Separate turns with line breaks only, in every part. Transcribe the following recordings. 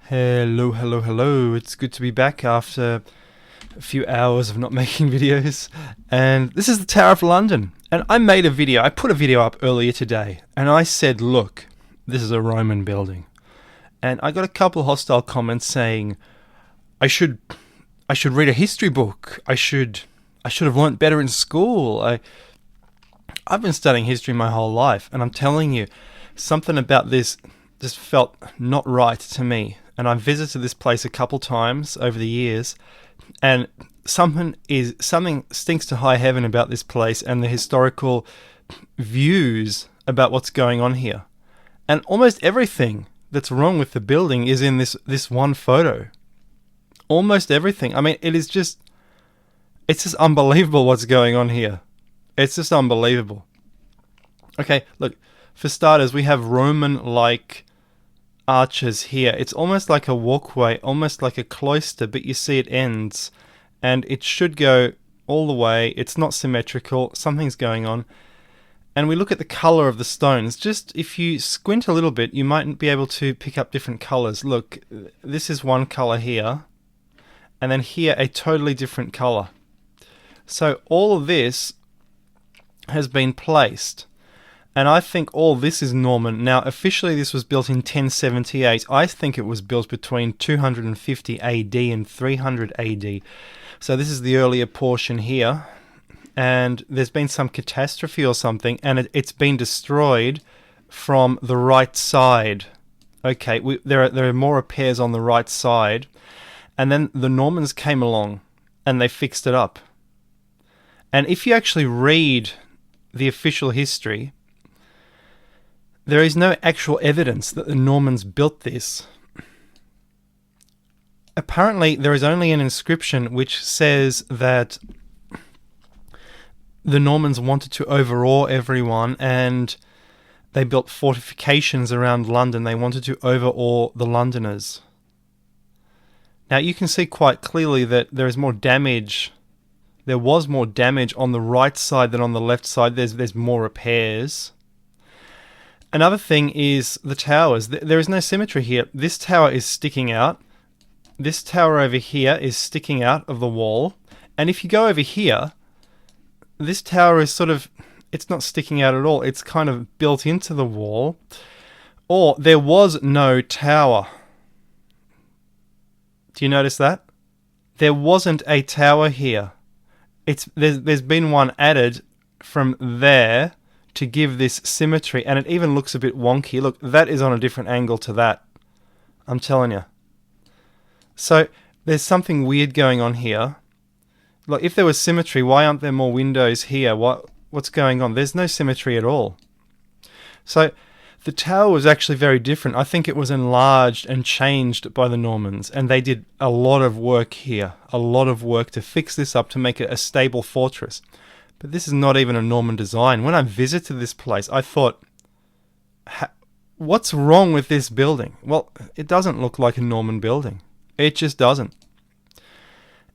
Hello, hello, hello. It's good to be back after a few hours of not making videos. And this is the Tower of London. And I made a video, I put a video up earlier today. And I said, look, this is a Roman building. And I got a couple of hostile comments saying, I should read a history book. I should have learnt better in school. I've been studying history my whole life. And I'm telling you, something about this just felt not right to me. And I've visited this place a couple times over the years, and something stinks to high heaven about this place and the historical views about what's going on here. And almost everything that's wrong with the building is in this one photo. Almost everything. I mean, it's just unbelievable what's going on here. It's just unbelievable. Okay, look, for starters, we have Roman-like arches here. It's almost like a walkway, almost like a cloister, but you see it ends, and it should go all the way. It's not symmetrical. Something's going on. And we look at the color of the stones. Just if you squint a little bit, you might be able to pick up different colors. Look, this is one color here, and then here a totally different color. So all of this has been placed. And I think all this is Norman. Now, officially this was built in 1078. I think it was built between 250 AD and 300 AD. So this is the earlier portion here. And there's been some catastrophe or something, and it's been destroyed from the right side. Okay, there are more repairs on the right side. And then the Normans came along, and they fixed it up. And if you actually read the official history, there is no actual evidence that the Normans built this. Apparently, there is only an inscription which says that the Normans wanted to overawe everyone, and they built fortifications around London. They wanted to overawe the Londoners. Now, you can see quite clearly that there is more damage. There was more damage on the right side than on the left side. There's more repairs. Another thing is the towers. There is no symmetry here. This tower is sticking out. This tower over here is sticking out of the wall. And if you go over here, this tower is it's not sticking out at all. It's kind of built into the wall. Or there was no tower. Do you notice that? There wasn't a tower here. There's been one added from there to give this symmetry, and it even looks a bit wonky. Look, that is on a different angle to that. I'm telling you. So there's something weird going on here. Look, if there was symmetry, why aren't there more windows here? What's going on? There's no symmetry at all. So the tower was actually very different. I think it was enlarged and changed by the Normans, and they did a lot of work here. A lot of work to fix this up, to make it a stable fortress. But this is not even a Norman design. When I visited this place, I thought, what's wrong with this building? Well, it doesn't look like a Norman building. It just doesn't.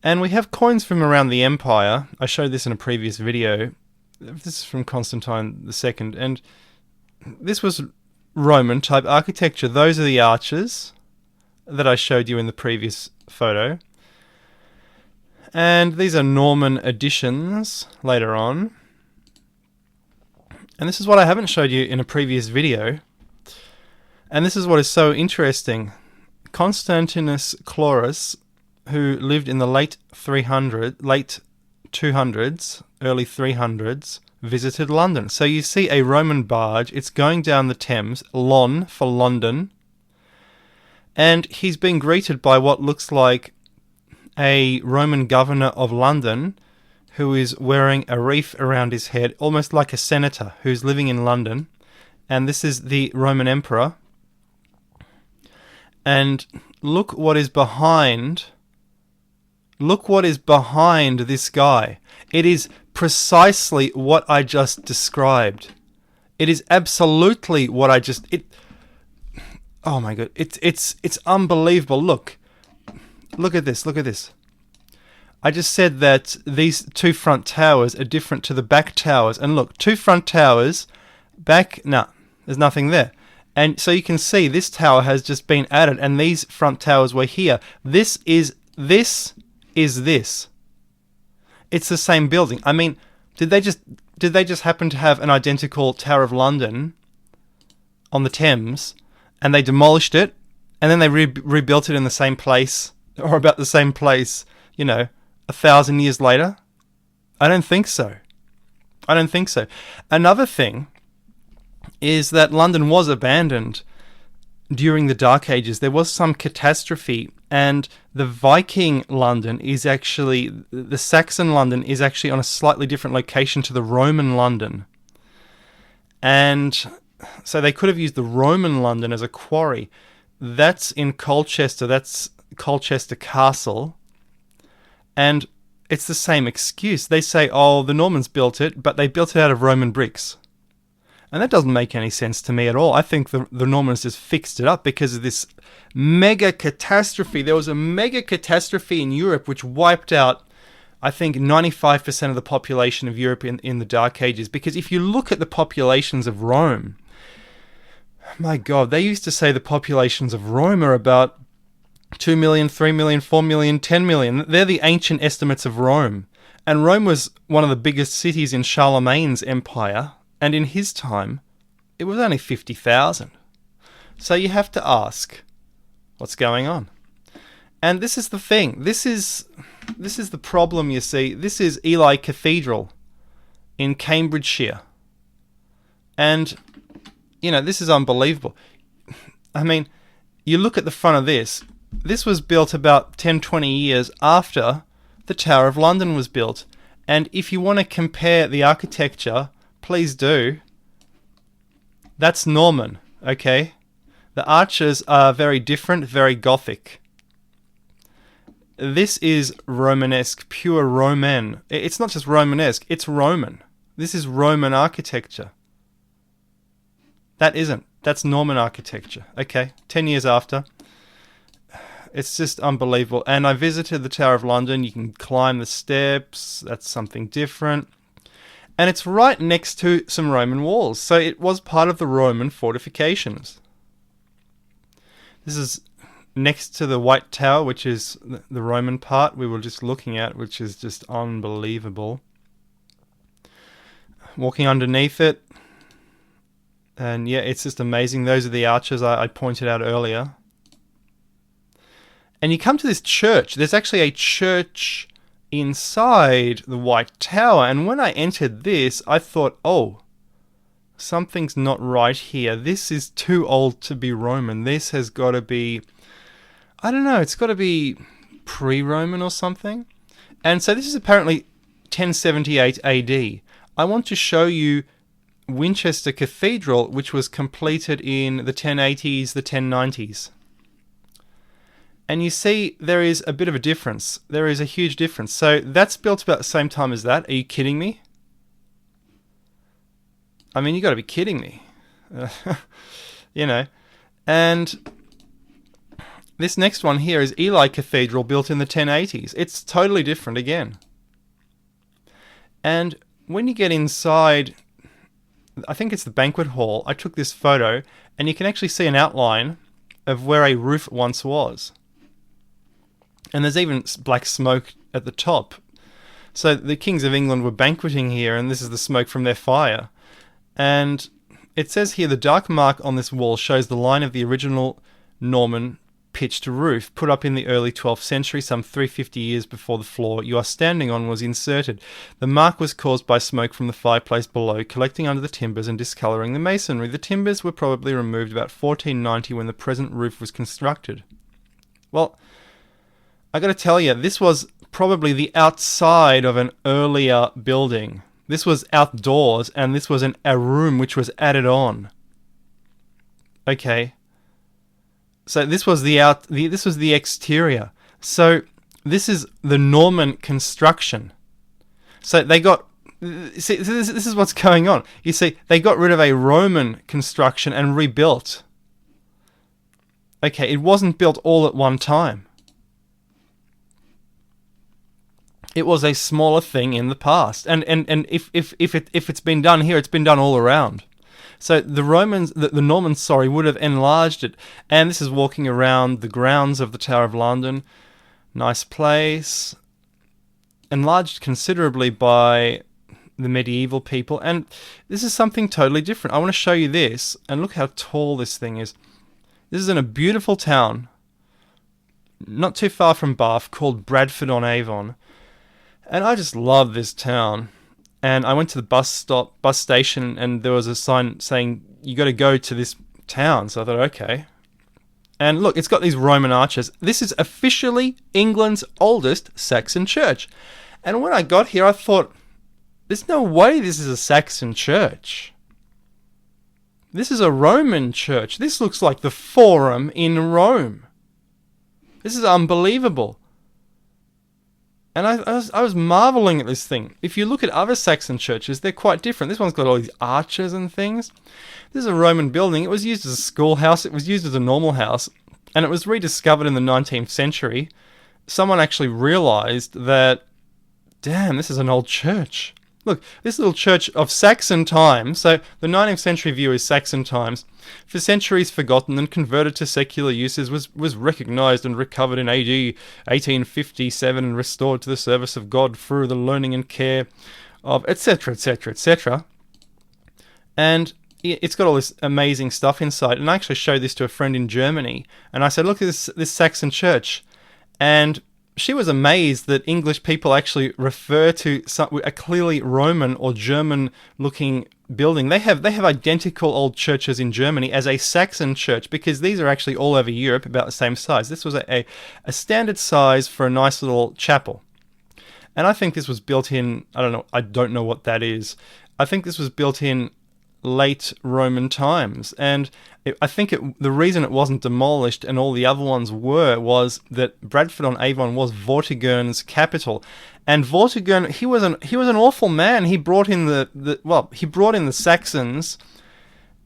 And we have coins from around the empire. I showed this in a previous video. This is from Constantine II. And this was Roman type architecture. Those are the arches that I showed you in the previous photo. And these are Norman additions later on. And this is what I haven't showed you in a previous video. And this is what is so interesting. Constantinus Chlorus, who lived in the late 200s, early 300s, visited London. So you see a Roman barge. It's going down the Thames, Lon for London. And he's being greeted by what looks like a Roman governor of London, who is wearing a wreath around his head, almost like a senator who's living in London. And this is the Roman emperor. And look what is behind. Look what is behind this guy. It is precisely what I just described. It is absolutely what I just... Oh my God. It's unbelievable. Look at this. Look at this. I just said that these two front towers are different to the back towers. And look, two front towers, back, no, there's nothing there. And so you can see this tower has just been added, and these front towers were here. This is this. It's the same building. I mean, did they just happen to have an identical Tower of London on the Thames, and they demolished it, and then they rebuilt it in the same place, or about the same place, 1,000 years later? I don't think so. Another thing is that London was abandoned during the Dark Ages. There was some catastrophe, and the Viking London is actually, the Saxon London is actually on a slightly different location to the Roman London. And so they could have used the Roman London as a quarry. That's in Colchester. That's Colchester Castle. And it's the same excuse. They say, oh, the Normans built it, but they built it out of Roman bricks. And that doesn't make any sense to me at all. I think the Normans just fixed it up because of this mega catastrophe. There was a mega catastrophe in Europe which wiped out, I think, 95% of the population of Europe in the Dark Ages. Because if you look at the populations of Rome, my God, they used to say the populations of Rome are about 2 million, 3 million, 4 million, 10 million. They're the ancient estimates of Rome. And Rome was one of the biggest cities in Charlemagne's empire. And in his time, it was only 50,000. So you have to ask, what's going on? And this is the thing. This is the problem, you see. This is Eli Cathedral in Cambridgeshire. And, this is unbelievable. I mean, you look at the front of this. This was built about 10, 20 years after the Tower of London was built. And if you want to compare the architecture, please do. That's Norman, okay? The arches are very different, very Gothic. This is Romanesque, pure Roman. It's not just Romanesque, it's Roman. This is Roman architecture. That isn't. That's Norman architecture, okay? 10 years after. It's just unbelievable. And I visited the Tower of London. You can climb the steps. That's something different. And it's right next to some Roman walls. So it was part of the Roman fortifications. This is next to the White Tower, which is the Roman part we were just looking at, which is just unbelievable. Walking underneath it. And yeah, it's just amazing. Those are the arches I pointed out earlier. And you come to this church. There's actually a church inside the White Tower, and when I entered this, I thought, oh, something's not right here. This is too old to be Roman. This has got to be, I don't know, it's got to be pre-Roman or something. And so this is apparently 1078 AD. I want to show you Winchester Cathedral, which was completed in the 1080s, the 1090s. And you see, there is a bit of a difference. There is a huge difference. So that's built about the same time as that. Are you kidding me? I mean, you got to be kidding me. And this next one here is Eli Cathedral, built in the 1080s. It's totally different again. And when you get inside, I think it's the banquet hall, I took this photo, and you can actually see an outline of where a roof once was. And there's even black smoke at the top. So the kings of England were banqueting here, and this is the smoke from their fire. And it says here, the dark mark on this wall shows the line of the original Norman pitched roof, put up in the early 12th century, some 350 years before the floor you are standing on was inserted. The mark was caused by smoke from the fireplace below, collecting under the timbers and discolouring the masonry. The timbers were probably removed about 1490 when the present roof was constructed. Well, I got to tell you, this was probably the outside of an earlier building. This was outdoors, and this was a room which was added on. Okay. So this was this was the exterior. So this is the Norman construction. So they got, see, this is what's going on. You see, they got rid of a Roman construction and rebuilt. Okay, it wasn't built all at one time. It was a smaller thing in the past, and if it's been done here, it's been done all around. So the Normans, would have enlarged it. And this is walking around the grounds of the Tower of London. Nice place. Enlarged considerably by the medieval people. And this is something totally different. I want to show you this. And look how tall this thing is. This is in a beautiful town, not too far from Bath, called Bradford-on-Avon. And I just love this town. And I went to the bus station, and there was a sign saying, you got to go to this town. So I thought, okay. And look, it's got these Roman arches. This is officially England's oldest Saxon church. And when I got here, I thought, there's no way this is a Saxon church. This is a Roman church. This looks like the Forum in Rome. This is unbelievable. And I was marveling at this thing. If you look at other Saxon churches, they're quite different. This one's got all these arches and things. This is a Roman building. It was used as a schoolhouse. It was used as a normal house. And it was rediscovered in the 19th century. Someone actually realized that, damn, this is an old church. Look, this little church of Saxon times, so the 19th century view is Saxon times, for centuries forgotten and converted to secular uses, was recognised and recovered in AD 1857 and restored to the service of God through the learning and care of etc, etc, etc. And it's got all this amazing stuff inside. And I actually showed this to a friend in Germany, and I said, look at this Saxon church. And she was amazed that English people actually refer to a clearly Roman or German-looking building. They have identical old churches in Germany as a Saxon church, because these are actually all over Europe about the same size. This was a standard size for a nice little chapel. And I think this was built in, I don't know what that is. I think this was built in late Roman times, and I think the reason it wasn't demolished and all the other ones was that Bradford-on-Avon was Vortigern's capital, and Vortigern, he was an awful man. He brought in the Saxons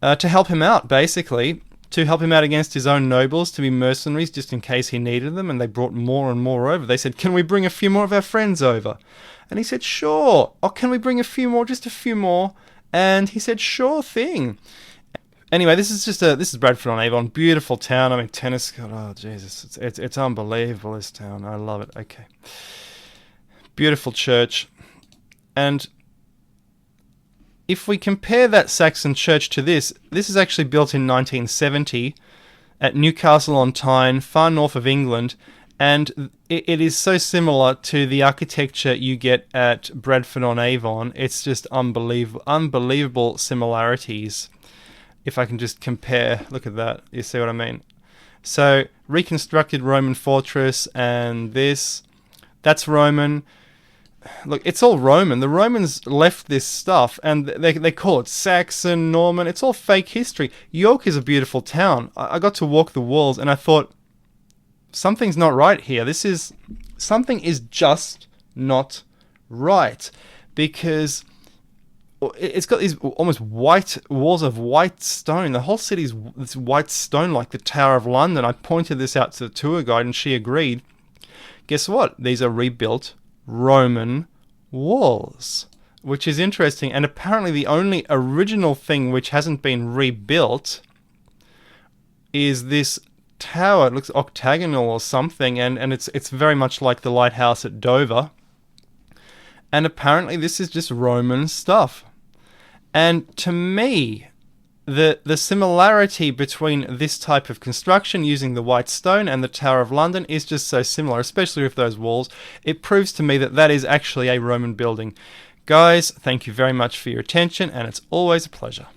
to help him out, basically, to help him out against his own nobles, to be mercenaries just in case he needed them, and they brought more and more over. They said, can we bring a few more of our friends over? And he said, sure. Oh, can we bring a few more? Just a few more. And he said, sure thing. Anyway, this is Bradford-on-Avon, beautiful town. I mean, tennis court. Oh Jesus, it's unbelievable, this town. I love it. Okay, beautiful church. And if we compare that Saxon church to this is actually built in 1970 at Newcastle-on-Tyne, far north of England. And it is so similar to the architecture you get at Bradford-on-Avon. It's just unbelievable similarities. If I can just compare, look at that, you see what I mean? So, reconstructed Roman fortress, and that's Roman. Look, it's all Roman. The Romans left this stuff, and they call it Saxon, Norman. It's all fake history. York is a beautiful town. I got to walk the walls, and I thought, something's not right here. Something is just not right, because it's got these almost white walls of white stone. The whole city's this white stone, like the Tower of London. I pointed this out to the tour guide, and she agreed. Guess what? These are rebuilt Roman walls, which is interesting. And apparently the only original thing which hasn't been rebuilt is this tower. It looks octagonal or something, and it's very much like the lighthouse at Dover. And apparently this is just Roman stuff. And to me, the similarity between this type of construction using the white stone and the Tower of London is just so similar, especially with those walls. It proves to me that is actually a Roman building. Guys, thank you very much for your attention, and it's always a pleasure.